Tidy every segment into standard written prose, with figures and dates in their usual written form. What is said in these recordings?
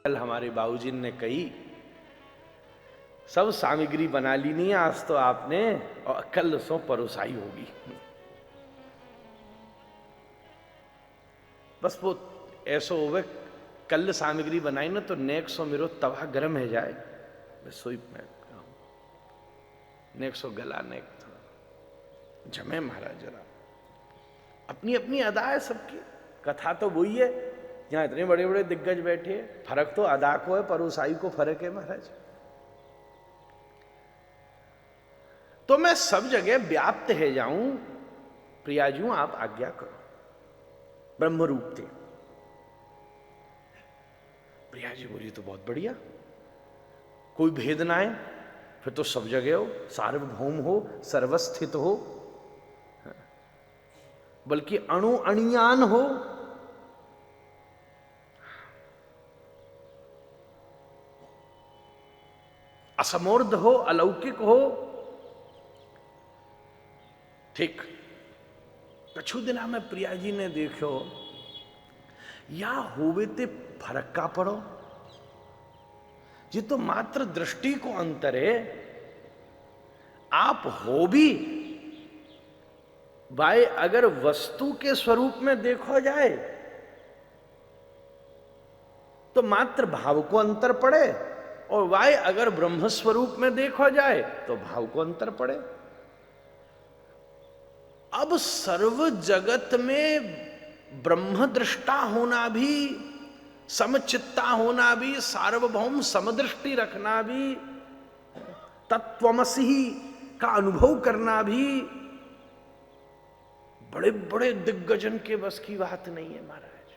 कल हमारे बाबूजी ने कही, सब सामग्री बना ली नहीं आज तो आपने, और कल सो परोसाई होगी। बस वो ऐसो होवे, कल सामग्री बनाई ना तो नेक सो मेरो तवा गर्म है जाए, बस सोई मैं नेक सो गला नेक थोड़ा जमे महाराज जरा। अपनी अपनी अदा है सबकी, कथा तो वही है। यहाँ इतने बड़े बड़े दिग्गज बैठे हैं, फर्क तो अदा को है, परोसाई को फर्क है महाराज। तो मैं सब जगह व्याप्त है जाऊं, प्रियाजू आप आज्ञा करो, ब्रह्म रूप थे। प्रिया जी बोली तो बहुत बढ़िया, कोई भेद ना है, फिर तो सब जगह हो, सार्वभौम हो, सर्वस्थित हो, बल्कि अणु अणियान हो। असमूर्ध हो, अलौकिक हो। ठीक कछु दिना में प्रिया जी ने देखो, या होवे ते फर्क का पड़ो, ये तो मात्र दृष्टि को अंतर है। आप हो भी भाई, अगर वस्तु के स्वरूप में देखो जाए तो मात्र भाव को अंतर पड़े, और वाय अगर ब्रह्म स्वरूप में देखो जाए तो भाव को अंतर पड़े। अब सर्व जगत में ब्रह्म दृष्टा होना भी, समचित्ता होना भी, सार्वभौम समदृष्टि रखना भी, तत्वमसि का अनुभव करना भी बड़े बड़े दिग्गजन के बस की बात नहीं है महाराज।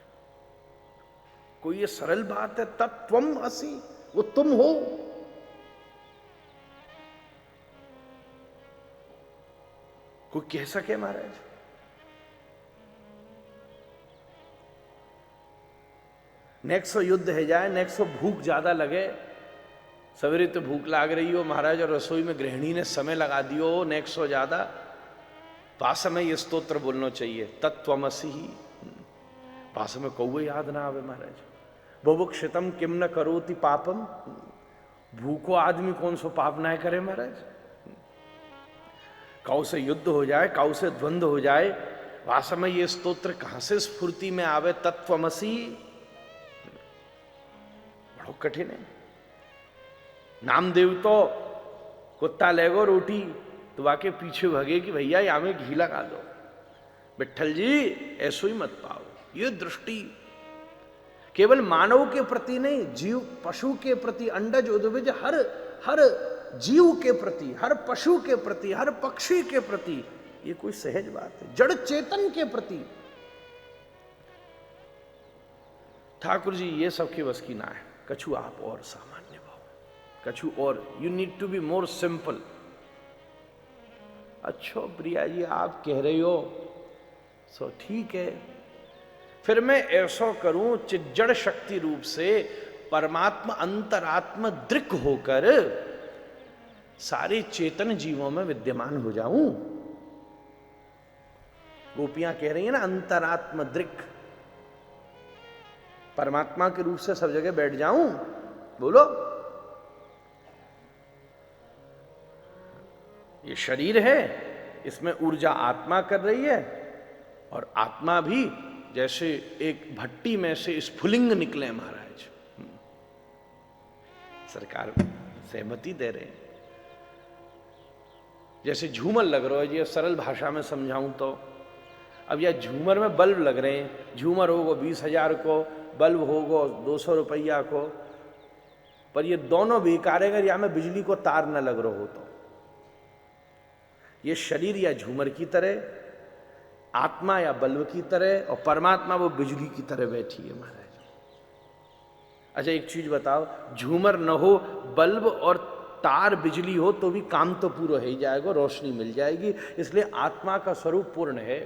कोई ये सरल बात है, तत्वम असि, वो तुम हो। कोई कह सके महाराज? नेक्स्ट युद्ध है जाए, नेक्स्ट भूख ज्यादा लगे, सवेरे तो भूख लाग रही हो महाराज, और रसोई में गृहिणी ने समय लगा दियो नेक्स्ट ज्यादा, पास में ये स्तोत्र बोलना चाहिए, तत्वमसि ही। पास में कौवे याद ना आवे महाराज, बुभुक्षितम किम न करोति पापम, भूखो आदमी कौन सो पाप ना करे महाराज। काउ से युद्ध हो जाए, काउ से द्वंद्व हो जाए, वास्तव में ये स्तोत्र कहां से स्फूर्ति में आवे, तत्वमसि, बड़ो कठिन है। नामदेव तो कुत्ता लेगो रोटी तो वाके पीछे भगे कि भैया यहां में घी लगा दो, विट्ठल जी ऐसो ही मत पाओ। ये दृष्टि केवल मानव के प्रति नहीं, जीव पशु के प्रति, अंडज उद्भिज हर जीव के प्रति, हर पशु के प्रति, हर पक्षी के प्रति, ये कोई सहज बात है। जड़ चेतन के प्रति ठाकुर जी ये सबके बस की ना है। कछु आप और सामान्य भाव, कछु और, you need to be more simple. अच्छा प्रिया जी आप कह रहे हो सो ठीक है, फिर मैं ऐसा करूं, चिज्जड़ शक्ति रूप से परमात्मा अंतरात्मा दृक् होकर सारे चेतन जीवों में विद्यमान हो जाऊं। गोपियां कह रही है ना, अंतरात्मा दृक्, परमात्मा के रूप से सब जगह बैठ जाऊं। बोलो, ये शरीर है, इसमें ऊर्जा आत्मा कर रही है, और आत्मा भी जैसे एक भट्टी में से स्फुलिंग निकले महाराज। सरकार सहमति दे रहे हैं। जैसे झूमर लग रहा है, ये सरल भाषा में समझाऊं तो, अब यह झूमर में बल्ब लग रहे हैं, झूमर होगा 20,000 को, बल्ब होगा 200 रुपया को, पर ये दोनों बेकार है अगर यहां में बिजली को तार न लग रहा हो तो। ये शरीर या झूमर की तरह, आत्मा या बल्ब की तरह, और परमात्मा वो बिजली की तरह बैठी है महाराज। अच्छा एक चीज बताओ, झूमर न हो, बल्ब और तार बिजली हो तो भी काम तो पूरा हो ही जाएगा, रोशनी मिल जाएगी। इसलिए आत्मा का स्वरूप पूर्ण है।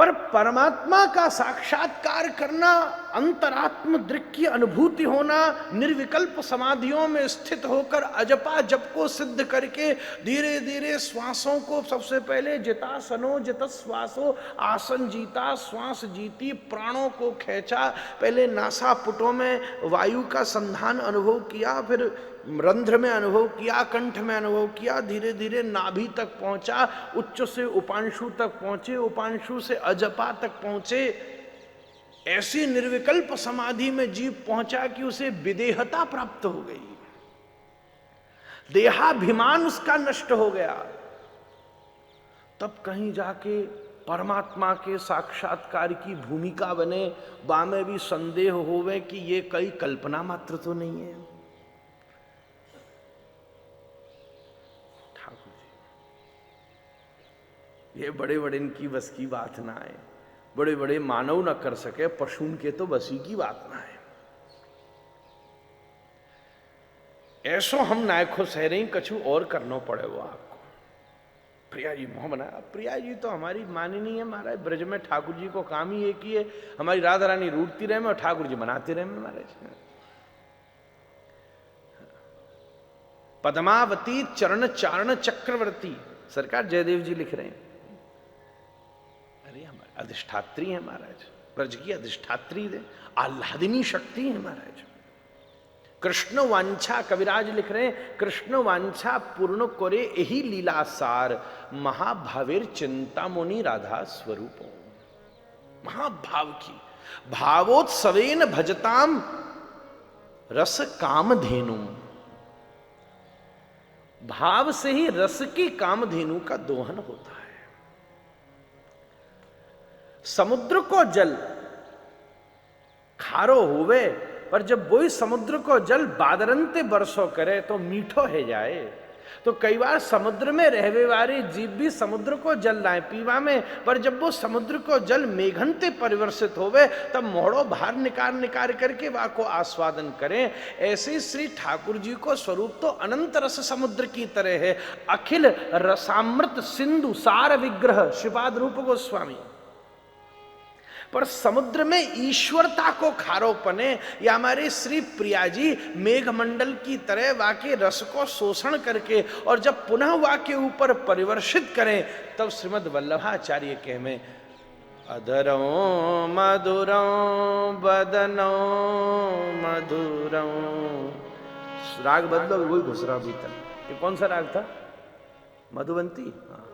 पर परमात्मा का साक्षात्कार करना, अंतरात्म दृक् की अनुभूति होना, निर्विकल्प समाधियों में स्थित होकर अजपा जप को सिद्ध करके धीरे धीरे श्वासों को, सबसे पहले जितासनो जितश्वासो, आसन जीता श्वास जीती, प्राणों को खींचा, पहले नासापुटों में वायु का संधान अनुभव किया, फिर रंध्र में अनुभव किया, कंठ में अनुभव किया, धीरे धीरे नाभि तक पहुंचा, उच्च से उपांशु तक पहुंचे, उपांशु से अजपा तक पहुंचे। ऐसी निर्विकल्प समाधि में जीव पहुंचा कि उसे विदेहता प्राप्त हो गई, देहाभिमान उसका नष्ट हो गया। तब कहीं जाके परमात्मा के साक्षात्कार की भूमिका बने, बामे भी संदेह होवे कि ये कई कल्पना मात्र तो नहीं है। ये बड़े बड़े इनकी बस की बात ना है, बड़े बड़े मानव न कर सके, पशुन के तो बसी की बात ना है। ऐसो हम नायको सह रही, कछु और करना पड़े वो आपको। प्रिया जी मोह बना, प्रिया जी तो हमारी मानी नहीं है महाराज। ब्रज में ठाकुर जी को काम ही एक ही है, हमारी राधा रानी रूठती रहे में और ठाकुर जी बनाते रहे में महाराज। पद्मावती चरण चारण चक्रवर्ती, सरकार जयदेव जी लिख रहे हैं। अरे हमारे अधिष्ठात्री है महाराज, ब्रज की अधिष्ठात्री है, आह्लादिनी शक्ति है महाराज। कृष्ण वांछा, कविराज लिख रहे हैं, कृष्ण वांछा पूर्ण करे यही लीला सार, महाभावेर चिंता मुनि राधा स्वरूप। महाभाव की, भावोत्सवेन भजताम रस कामधेनु, भाव से ही रस की कामधेनु का दोहन होता है। समुद्र को जल खारो होवे, पर जब वही समुद्र को जल बादरंते बरसो करे तो मीठो है जाए। तो कई बार समुद्र में रहवे वाले जीव भी समुद्र को जल लाए पीवा में, पर जब वो समुद्र को जल मेघंते परिवर्षित होवे तब मोहड़ो बाहर निकाल करके वा को आस्वादन करें। ऐसे श्री ठाकुर जी को स्वरूप तो अनंत रस समुद्र की तरह है, अखिल रसामृत सिंधु सार विग्रह श्रीपाद रूप गोस्वामी। पर समुद्र में ईश्वरता को खारोपने, या हमारे श्री प्रिया जी मेघमंडल की तरह वाके रस को शोषण करके और जब पुनः वाके ऊपर परिवर्षित करें, तब श्रीमद् वल्लभाचार्य के में अधरो मधुरो बदनो मधुरो, राग बदलो वही घुस रहा भीतर। ये कौन सा राग था? मधुबंती। हाँ,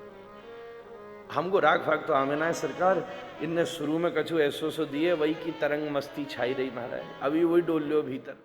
हमको राग फाग तो आमे ना है सरकार, इनने शुरू में कछु ऐसो सो दिए, वही की तरंग मस्ती छाई रही महाराज, अभी वही डोल लो भीतर।